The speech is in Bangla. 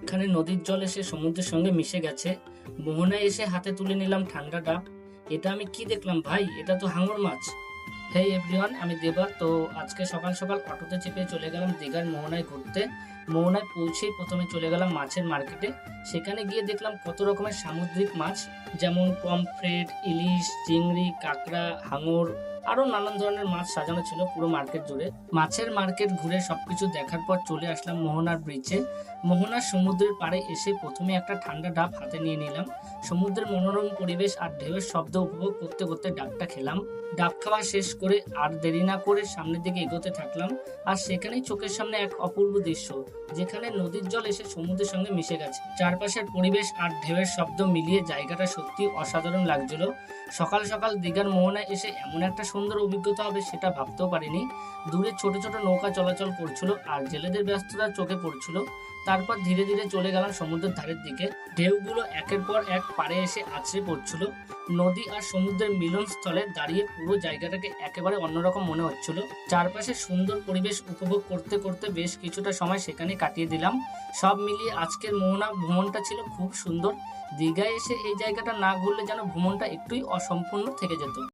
যেখানে নদীর জল এসে সমুদ্রের সঙ্গে মিশে গেছে। মোহনায় এসে হাতে তুলে নিলাম ঠান্ডা ডাব। এটা আমি কি দেখলাম ভাই, এটা তো হাঙর মাছ। হেই এভরিওয়ান, আমি দেবা। তো আজকে সকাল সকাল অটোতে চেপে চলে গেলাম দীঘার মোহনায় ঘুরতে। মোহনায় পৌঁছেই প্রথমে চলে গেলাম মাছের মার্কেটে। সেখানে গিয়ে দেখলাম কত রকমের সামুদ্রিক মাছ, যেমন পমফ্রেট, ইলিশ, চিংড়ি, কাঁকড়া, হাঙর, আরো নানান ধরনের মাছ সাজানো ছিল পুরো মার্কেট জুড়ে। মাছের মার্কেট ঘুরে সবকিছু দেখার পর চলে আসলাম মোহনার ব্রিজে। মোহনার সমুদ্রের পাড়ে এসে প্রথমে একটা ঠান্ডা ডাব হাতে নিয়ে নিলাম। সমুদ্রের মনোরম পরিবেশ আর ঢেউয়ের শব্দ উপভোগ করতে করতে ডাবটা খেলাম। ডাব খাওয়া শেষ করে আর দেরি না করে সামনের দিকে এগোতে থাকলাম। আর সেখানেই চোখের সামনে এক অপূর্ব দৃশ্য, যেখানে নদীর জল এসে সমুদ্রের সঙ্গে মিশে গেছে। চারপাশের পরিবেশ আর ঢেউয়ের শব্দ মিলিয়ে জায়গাটা সত্যি অসাধারণ লাগছিল। সকাল সকাল দীঘার মোহনায় এসে এমন একটা সুন্দর অভিজ্ঞতা হবে সেটা ভাবতেও পারিনি। দূরে ছোট ছোট নৌকা চলাচল করছিল আর জেলেদের ব্যস্ততা চোখে পড়ছিল। তারপর ধীরে ধীরে চলে গেলাম সমুদ্রের ধারের দিকে। ঢেউগুলো একের পর এক পাড়ে এসে আছড়ে পড়ছিল। নদী আর সমুদ্রের মিলনস্থলে দাঁড়িয়ে পুরো জায়গাটাকে একেবারে অন্যরকম মনে হচ্ছিল। চারপাশে সুন্দর পরিবেশ উপভোগ করতে করতে বেশ কিছুটা সময় সেখানে কাটিয়ে দিলাম। সব মিলিয়ে আজকের মোহনা ভ্রমণটা ছিল খুব সুন্দর। দীঘায় এসে এই জায়গাটা না ঘুরলে যেন ভ্রমণটা একটুই অসম্পূর্ণ থেকে যেত।